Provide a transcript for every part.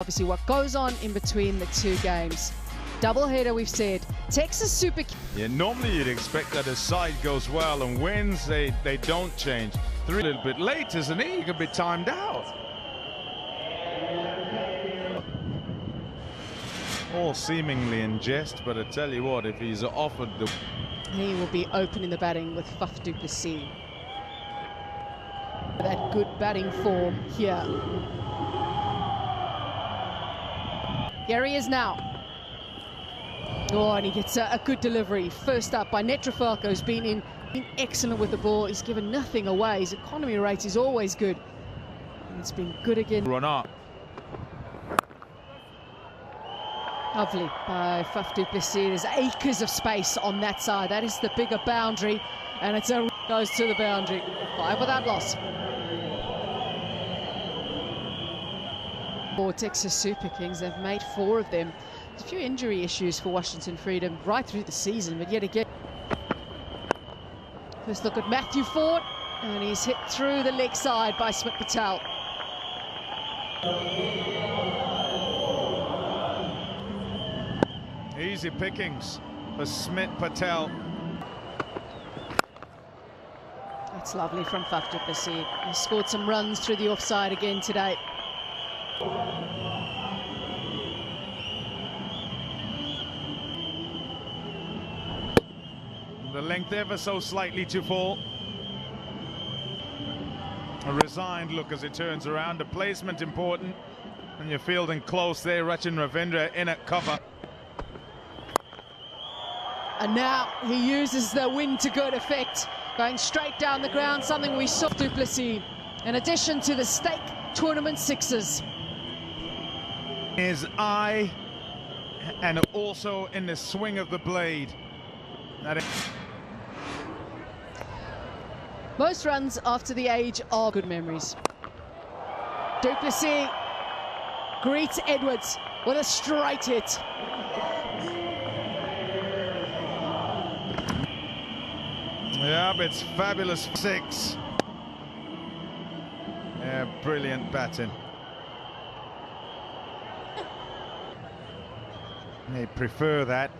Obviously what goes on in between the two games. Doubleheader, we've said. Texas Super. Yeah, normally you'd expect that his side goes well and wins, they don't change. A little bit late, isn't he? He could be timed out. All seemingly in jest, but I tell you what, if he's offered the... He will be opening the batting with Faf du Plessis. That good batting form here. Here he is now. Oh, and he gets a good delivery. First up by Netrofalco, who's been excellent with the ball. He's given nothing away. His economy rate is always good. And it's been good again. Run up. Lovely by Faf du Plessis. There's acres of space on that side. That is the bigger boundary. And it's goes to the boundary. 5 without loss. For Texas Super Kings, they've made 4 of them. There's a few injury issues for Washington Freedom right through the season, but yet again. First look at Matthew Ford, and he's hit through the leg side by Smit Patel. Easy pickings for Smit Patel. That's lovely from Faf du Plessis. He scored some runs through the offside again today. The length ever so slightly to fall. A resigned look as it turns around. The placement important. And you're fielding close there. Rachin Ravindra in at cover. And now he uses the wind to good effect. Going straight down the ground, something we saw du Plessis. In addition to the stake tournament sixes. His eye and also in the swing of the blade. Most runs after the age of good memories. Du Plessis greets Edwards with a straight hit. Yep, it's fabulous 6. Yeah, brilliant batting. They prefer that.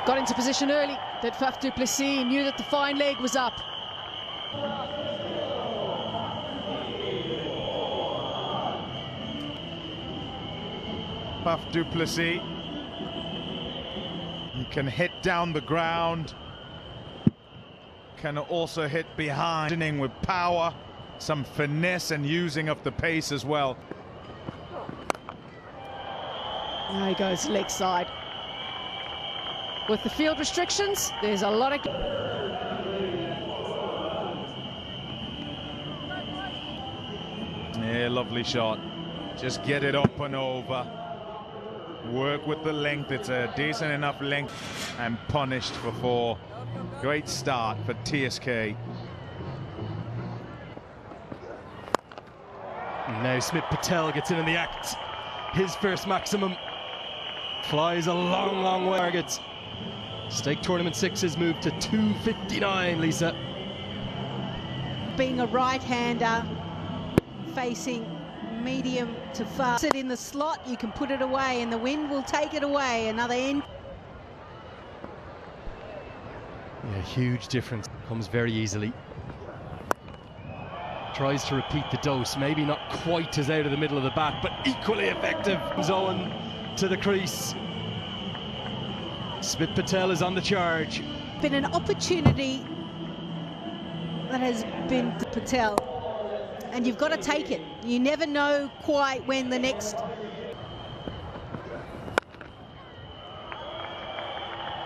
Got into position early. That Faf du Plessis knew that the fine leg was up. Faf du Plessis. He can hit down the ground. Can also hit behind with power. Some finesse and using of the pace as well. There he goes, leg side. With the field restrictions, there's a lot of... Yeah, lovely shot. Just get it up and over. Work with the length. It's a decent enough length. And punished for 4. Great start for TSK. Now Smit Patel gets in the act. His first maximum. Flies a long, long way. Targets. Stake tournament 6 moved to 259, Lisa. Being a right-hander, facing medium to far. Sit in the slot, you can put it away and the wind will take it away. Another end. Yeah, huge difference. Comes very easily. Tries to repeat the dose, maybe not quite as out of the middle of the bat, but equally effective. Owen to the crease. Smit Patel is on the charge. Been an opportunity that has been Patel, and you've got to take it. You never know quite when the next...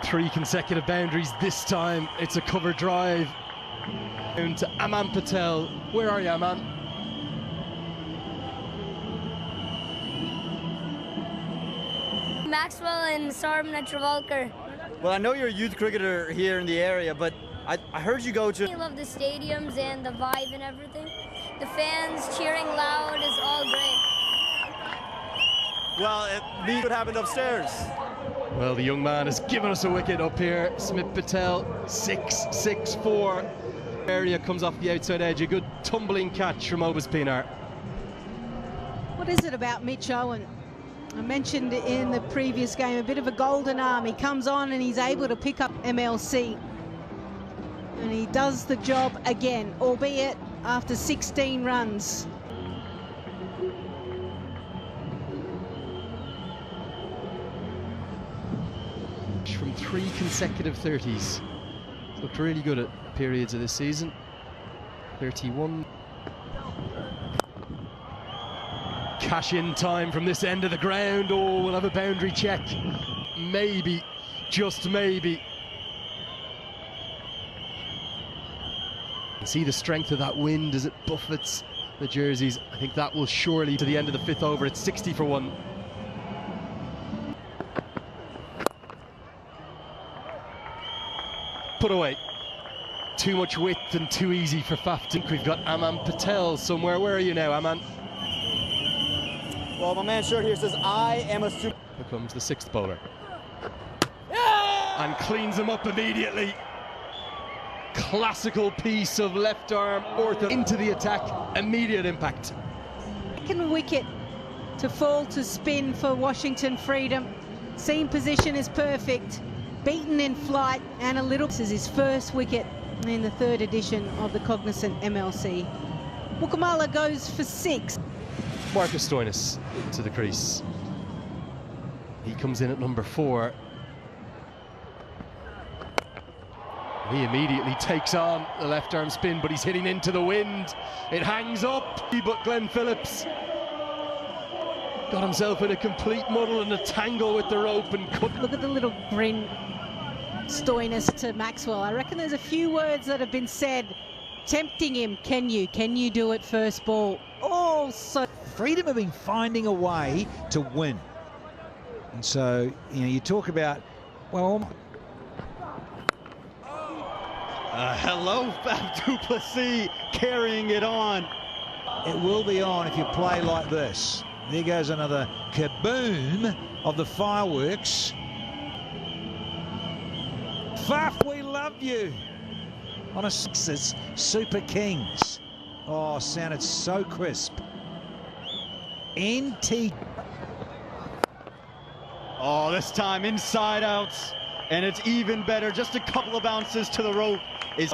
3 consecutive boundaries. This time it's a cover drive. Down to Aman Patel. Where are you, Aman? Maxwell and Sarm Netrofalco. Well, I know you're a youth cricketer here in the area, but I heard you go to... I love the stadiums and the vibe and everything. The fans cheering loud is all great. Well, me what happened upstairs. Well, the young man has given us a wicket up here. Smit Patel, 6-6-4. area comes off the outside edge. A good tumbling catch from Obus Pinar. What is it about Mitch Owen? I mentioned in the previous game, a bit of a golden arm. He comes on and he's able to pick up MLC. And he does the job again, albeit after 16 runs. From 3 consecutive 30s. Looked really good at periods of this season. 31. Cash in time from this end of the ground. Oh, we'll have a boundary check. Maybe, just maybe. See the strength of that wind as it buffets the jerseys. I think that will surely to the end of the 5th over. It's 60 for 1. Put away. Too much width and too easy for Faf. I think we've got Aman Patel somewhere. Where are you now, Aman? Well, my man shirt here says, I am a super... Becomes the 6th bowler. Yeah! And cleans him up immediately. Classical piece of left arm ortho into the attack. Immediate impact. Second wicket to fall to spin for Washington Freedom. Seam position is perfect. Beaten in flight and a little. This is his first wicket in the 3rd edition of the Cognizant MLC. Wukamala goes for 6. Marcus Stoinis to the crease. He comes in at number 4. He immediately takes on the left arm spin, but he's hitting into the wind. It hangs up, but Glenn Phillips got himself in a complete muddle and a tangle with the rope and couldn't. Look at the little grin, Stoinis to Maxwell. I reckon there's a few words that have been said tempting him. Can you do it first ball? Oh, so Freedom have been finding a way to win. And so, you know, you talk about, well, hello, Faf du Plessis carrying it on. it will be on if you play like this. There goes another kaboom of the fireworks. Faf, we love you. On a Sixers, Super Kings. Oh, sounded so crisp. NT. Oh, this time inside out, and it's even better. Just a couple of bounces to the rope is.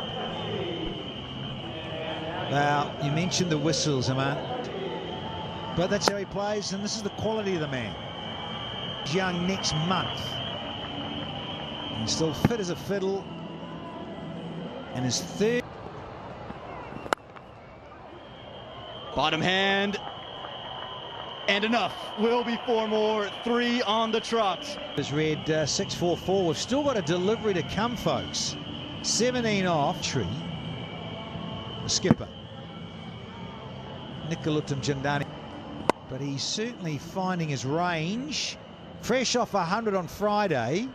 Well, you mentioned the whistles, Aman. But that's how he plays, and this is the quality of the man. He's young next month. He's still fit as a fiddle. And his 3rd. Bottom hand. And enough. Will be 4 more. 3 on the trot. Has read 6-4-4. We've still got a delivery to come, folks. 17 off. Tree. The skipper. Nikolutam Jandani. But he's certainly finding his range. Fresh off 100 on Friday.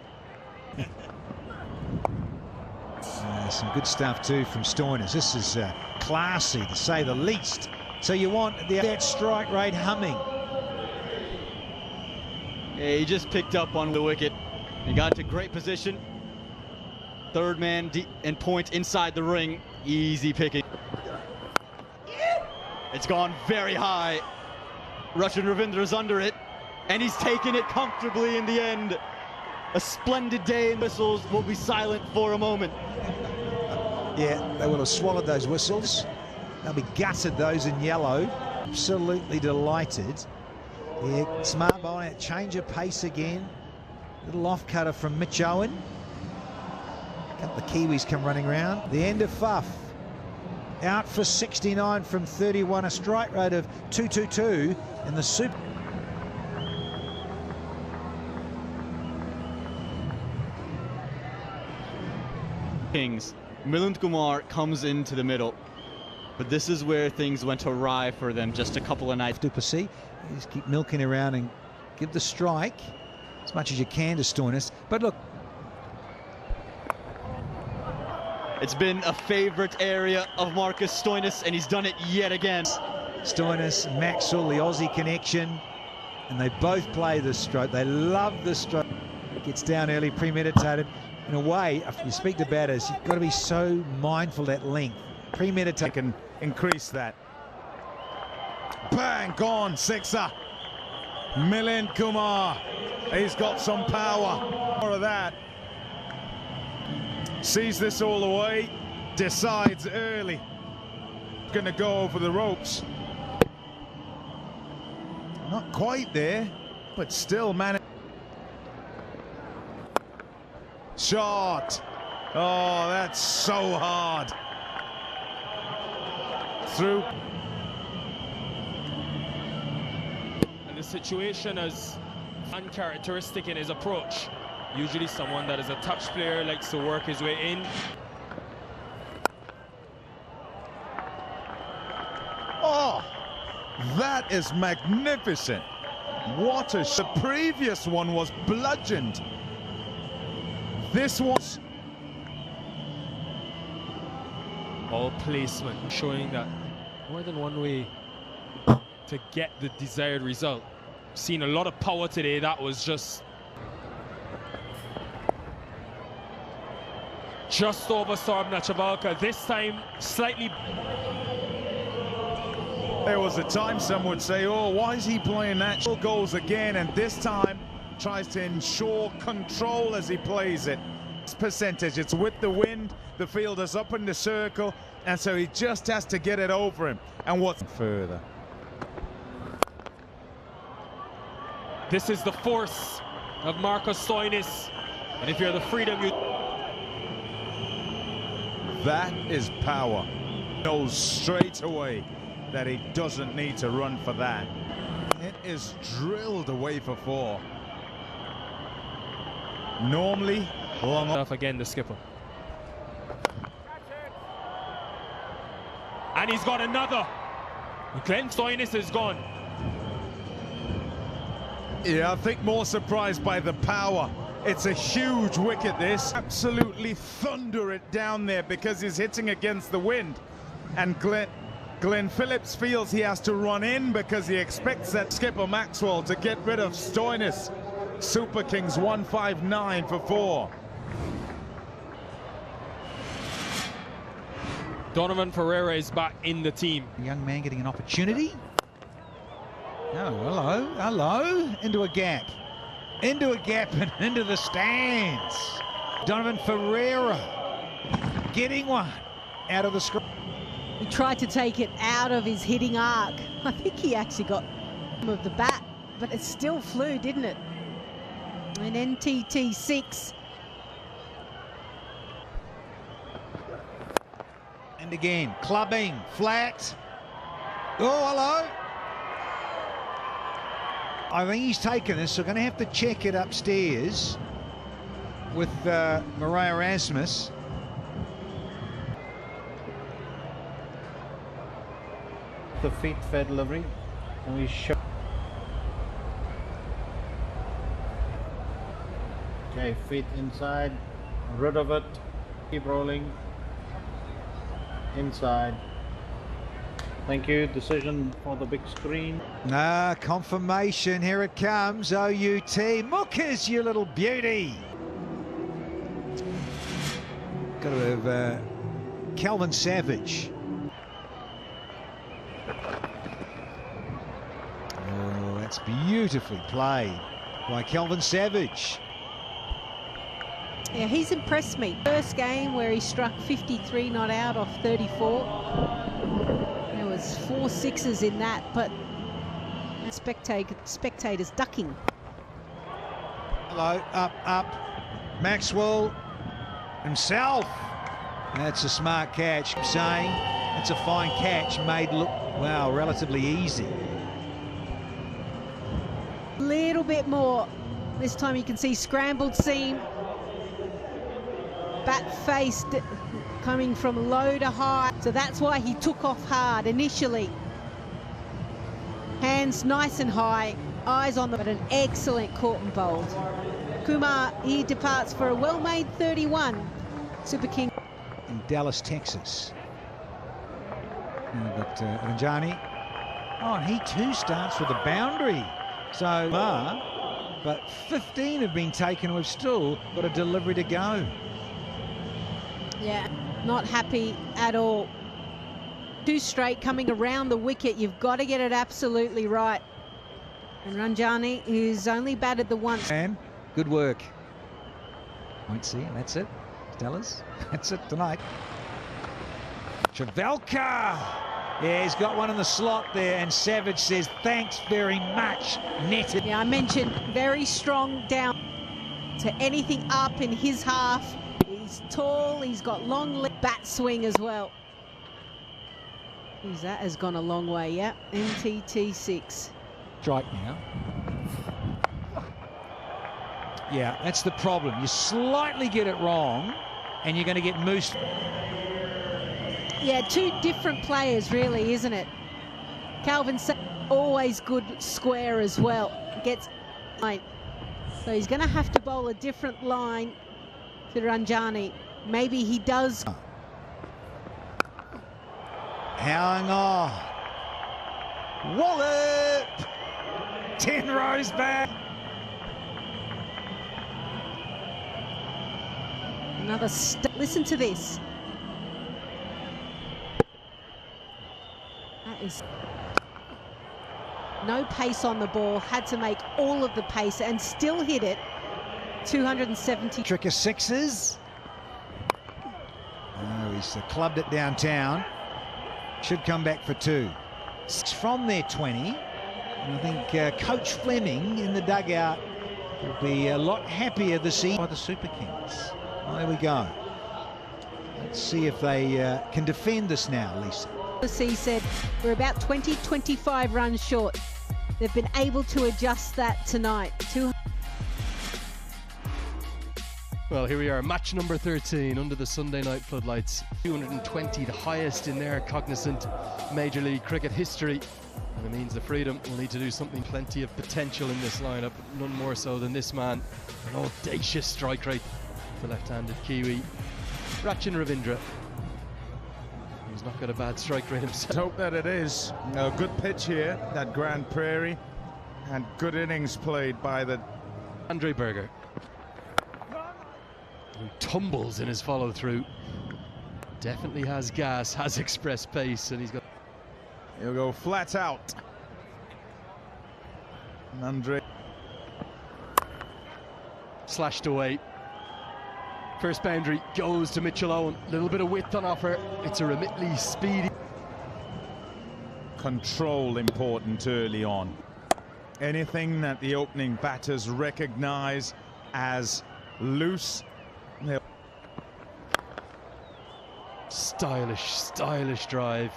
Some good stuff too from Stoinis. This is classy to say the least. So you want that strike rate humming. Yeah, he just picked up on the wicket. He got into great position. 3rd man and point inside the ring. Easy picking. It's gone very high. Rachin Ravindra's under it, and he's taken it comfortably in the end. A splendid day, and whistles will be silent for a moment. Yeah, they will have swallowed those whistles. They'll be gutted, those in yellow. Absolutely delighted. Yeah, smart bowling, change of pace again. Little off cutter from Mitch Owen. A couple of Kiwis come running round. The end of Faf. Out for 69 from 31, a strike rate of 222 in the Super. Kings. Milind Kumar comes into the middle, but this is where things went awry for them just a couple of nights. du Plessis, you just keep milking around and give the strike as much as you can to Stoinis. But look, it's been a favorite area of Marcus Stoinis, and he's done it yet again. Stoinis, Maxwell, the Aussie connection, and they both play this stroke. They love this stroke. Gets down early, premeditated. In a way, if you speak to batters, you've got to be so mindful that length. Premeditated. Can increase that. Bang, gone, sixer. Milind Kumar, he's got some power. More of that. Sees this all the way, decides early. Gonna go over the ropes. Not quite there, but still managed. Shot. Oh, that's so hard. Through. And the situation is uncharacteristic in his approach. Usually someone that is a touch player likes to work his way in. Oh, that is magnificent. What a shot. The previous one was bludgeoned. This was All placement, showing that more than one way to get the desired result. Seen a lot of power today. That was just over Sorbna Chavalka. This time slightly. There was a time some would say, oh, why is he playing that? Goes again, and this time tries to ensure control as he plays it. It's percentage, it's with the wind, the fielder's up in the circle, and so he just has to get it over him. And what's further? This is the force of Marcos Stoinis. And if you're the Freedom, you... That is power. Knows straight away that he doesn't need to run for that. It is drilled away for four. Normally, long off again, the skipper. And he's got another. Glenn Stoinis is gone. Yeah, I think more surprised by the power. It's a huge wicket, this. Absolutely thunder it down there because he's hitting against the wind. And Glenn Phillips feels he has to run in because he expects that skipper Maxwell to get rid of Stoinis. Super Kings 159 for 4. Donovan Ferreira is back in the team. Young man getting an opportunity. Oh, hello, into a gap and into the stands. Donovan Ferreira getting one out of the screen. He tried to take it out of his hitting arc. I think he actually got of the bat, but it still flew, didn't it? An NTT 6. And again, clubbing, flat. Oh, hello. I think he's taken this, so we're going to have to check it upstairs with Maria Erasmus. The feet fair delivery, and we show. Okay, feet inside, rid of it, keep rolling, inside. Thank you. Decision for the big screen. Confirmation. Here it comes. OUT. Mookers, you little beauty. Got to have Kelvin Savage. Oh, that's beautifully played by Kelvin Savage. Yeah, he's impressed me. First game where he struck 53 not out off 34. There was 4 sixes in that, but spectators ducking. Hello, up. Maxwell himself. That's a smart catch. I'm saying it's a fine catch, made look, wow, relatively easy. A little bit more. This time you can see scrambled seam. Bat faced, coming from low to high. So that's why he took off hard initially. Hands nice and high, eyes on them, but an excellent caught and bowled. Kumar, he departs for a well-made 31. Super King. In Dallas, Texas. But Ranjani, and he too starts with a boundary. So, but 15 have been taken. We've still got a delivery to go. Yeah, not happy at all. 2 straight coming around the wicket. You've got to get it absolutely right. And Ranjani, who's only batted the once. And good work. Won't see, and that's it. Stellars, that's it tonight. Travelka. Yeah, he's got one in the slot there, and Savage says, thanks very much, netted. Yeah, I mentioned very strong down to anything up in his half. He's tall, he's got long bat swing as well. Geez, that has gone a long way, yeah. NTT6. Strike now. Yeah, that's the problem. You slightly get it wrong, and you're going to get moosed. Yeah, 2 different players, really, isn't it? Calvin always good square as well. Gets line. So he's going to have to bowl a different line to Ranjani. Maybe he does. Hang on. Wallop! 10 rows back. Another listen to this. That is no pace on the ball. Had to make all of the pace and still hit it. 270. Trick of sixes. Oh, he's clubbed it downtown. Should come back for 2. It's from their 20. And I think Coach Fleming in the dugout will be a lot happier this evening by the Super Kings. Well, there we go. Let's see if they can defend this now, Lisa. He said we're about 20-25 runs short. They've been able to adjust that tonight. Well, here we are, match number 13 under the Sunday night floodlights. 220, the highest in their cognizant Major League Cricket history. And it means the Freedom will need to do something. Plenty of potential in this lineup, none more so than this man. An audacious strike rate for left-handed Kiwi. Rachin Ravindra. He's not got a bad strike rate himself. Hope that it is a good pitch here at Grand Prairie, and good innings played by the Andre Berger, who tumbles in his follow-through. Definitely has gas, has express pace, and he's got... He'll go flat out. And Andre slashed away. First boundary goes to Mitchell Owen. A little bit of width on offer. It's a remitly speedy. Control important early on. Anything that the opening batters recognize as loose. Stylish drive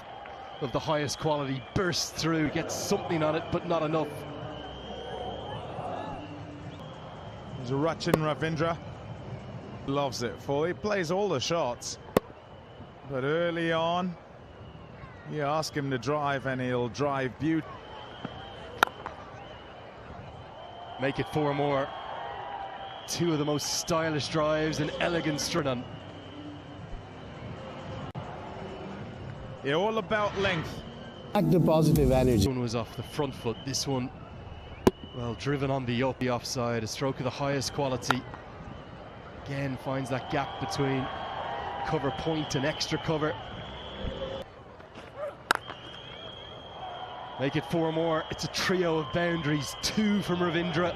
of the highest quality. Bursts through, gets something on it, but not enough. There's Rachin Ravindra. Loves it fully, plays all the shots, but early on you ask him to drive and he'll drive beauty. Make it 4 more. 2 of the most stylish drives and elegant strun. Yeah, all about length. Like the positive energy. This one was off the front foot. This one, well, driven on the offside. A stroke of the highest quality. Again, finds that gap between cover point and extra cover. Make it 4 more. It's a trio of boundaries. 2 from Ravindra.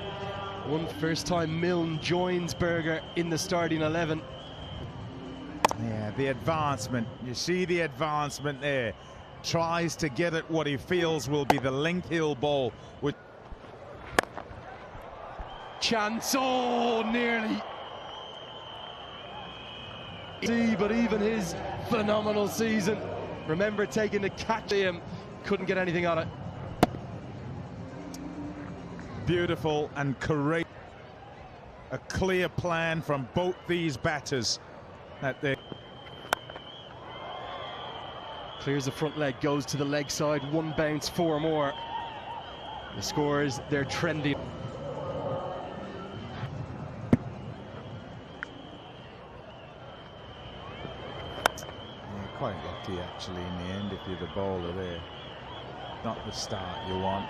1 first time Milne joins Berger in the starting 11. Yeah, the advancement. You see the advancement there. Tries to get at what he feels will be the length hill ball. With chance, oh, nearly. But even his phenomenal season. Remember taking the catch him, couldn't get anything on it. Beautiful and courageous. A clear plan from both these batters. That they clears the front leg, goes to the leg side. 1 bounce, 4 more. The scores, they're trending. Quite lucky actually in the end if you're the bowler there. Not the start you want.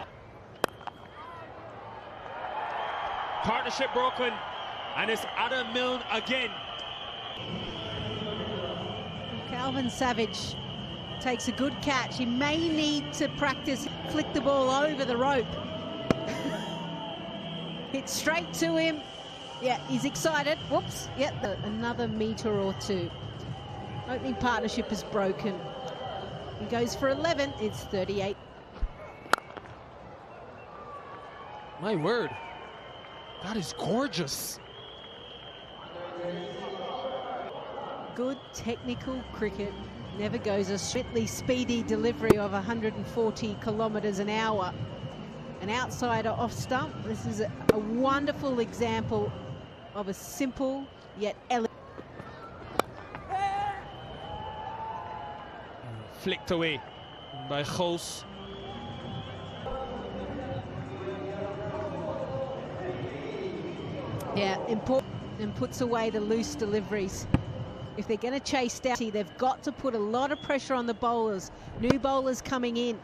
Partnership broken, and it's Adam Milne again. Calvin Savage Takes a good catch. He may need to practice, flick the ball over the rope. Hit straight to him. Yeah, he's excited. Whoops. Yeah, another metre or two. Opening partnership is broken. He goes for 11. It's 38. My word, that is gorgeous. Good technical cricket. Never goes a swiftly speedy delivery of 140 kilometres an hour. An outsider off stump. This is a wonderful example of a simple yet elegant. Flicked away by Gos. Yeah, important, and puts away the loose deliveries. If they're going to chase down, they've got to put a lot of pressure on the bowlers. New bowlers coming in.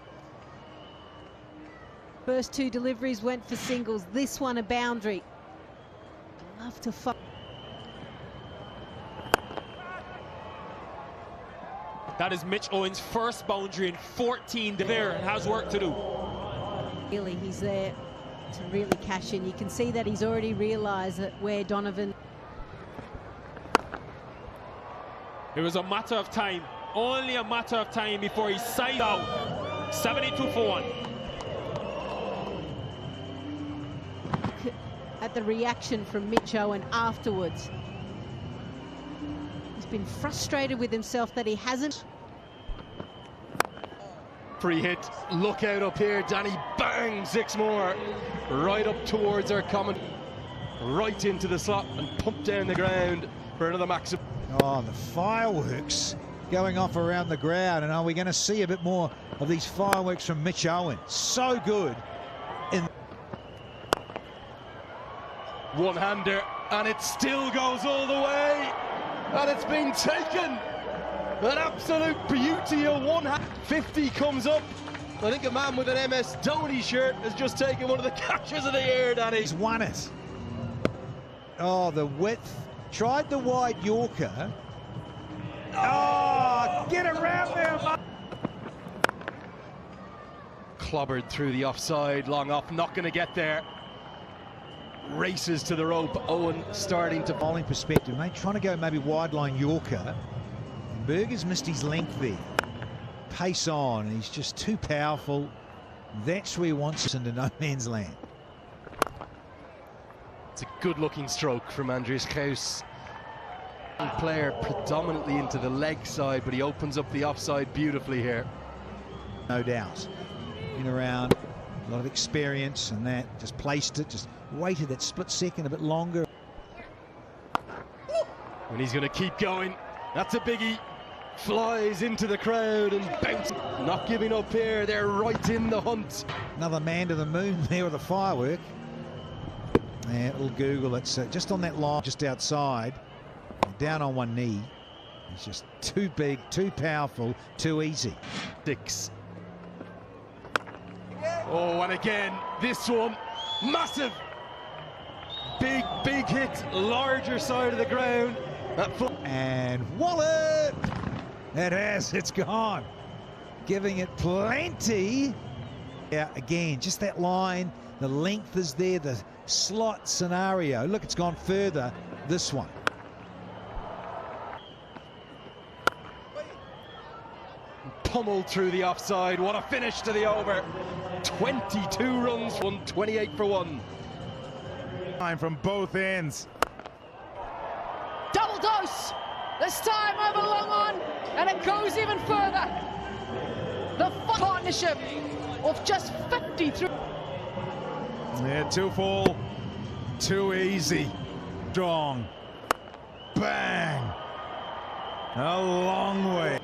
First two deliveries went for singles. This one a boundary. Love to fight. That is Mitch Owens' first boundary in 14 there and has work to do. Really, he's there to really cash in. You can see that he's already realised that where Donovan. It was a matter of time, only a matter of time before he sided out. 72 for 1. At the reaction from Mitch Owen afterwards. He's been frustrated with himself that he hasn't. Free hit, look out up here, Danny, bang, 6 more. Right up towards our common, right into the slot and pumped down the ground for another maximum. Oh, the fireworks going off around the ground, and are we going to see a bit more of these fireworks from Mitch Owen? So good. One-hander, and it still goes all the way, and it's been taken. An absolute beauty of one hand. 50 comes up. I think a man with an MS Dhoni shirt has just taken one of the catches of the year, Danny. He's won it. Oh, the width. Tried the wide Yorker. Oh, get around there. Clobbered through the offside, long off, not going to get there. Races to the rope. Owen starting to bowling perspective, mate, trying to go maybe wide line Yorker. Berger's missed his length there. Pace on, he's just too powerful. That's where he wants us into no man's land. It's a good looking stroke from Andries Gous. Player predominantly into the leg side, but he opens up the offside beautifully here. No doubt. In around, a lot of experience, and that just placed it, just waited that split second a bit longer. And he's going to keep going. That's a biggie. Flies into the crowd and bounces. Not giving up here. They're right in the hunt. Another man to the moon there with a firework. Yeah, little Google. It's just on that line, just outside. Down on one knee. He's just too big, too powerful, too easy. 6. Oh, and again, this one, massive. Big, big hit, larger side of the ground. And Wallet! It's gone. Giving it plenty. Yeah, again, just that line, the length is there, the slot scenario. Look, it's gone further, this one. Pummeled through the offside. What a finish to the over. 22 runs, 128 for 1. Time from both ends. Double dose. This time over long on, and it goes even further. The partnership of just 53. Yeah, 2 full, 2 easy. Strong. Bang. A long way.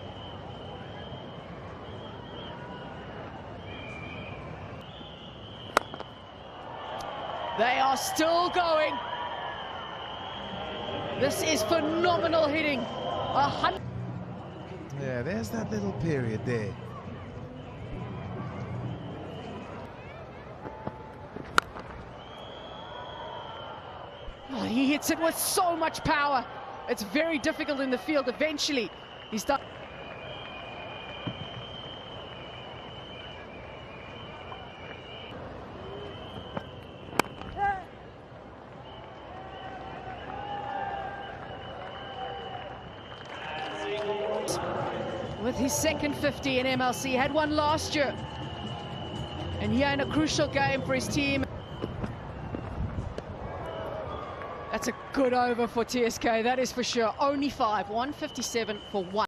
They are still going. This is phenomenal hitting. Yeah, there's that little period there. Oh, he hits it with so much power. It's very difficult in the field. Eventually, he's done. with his second 50 in MLC. Had one last year. And here in a crucial game for his team. That's a good over for TSK, that is for sure. Only 5, 157 for 1.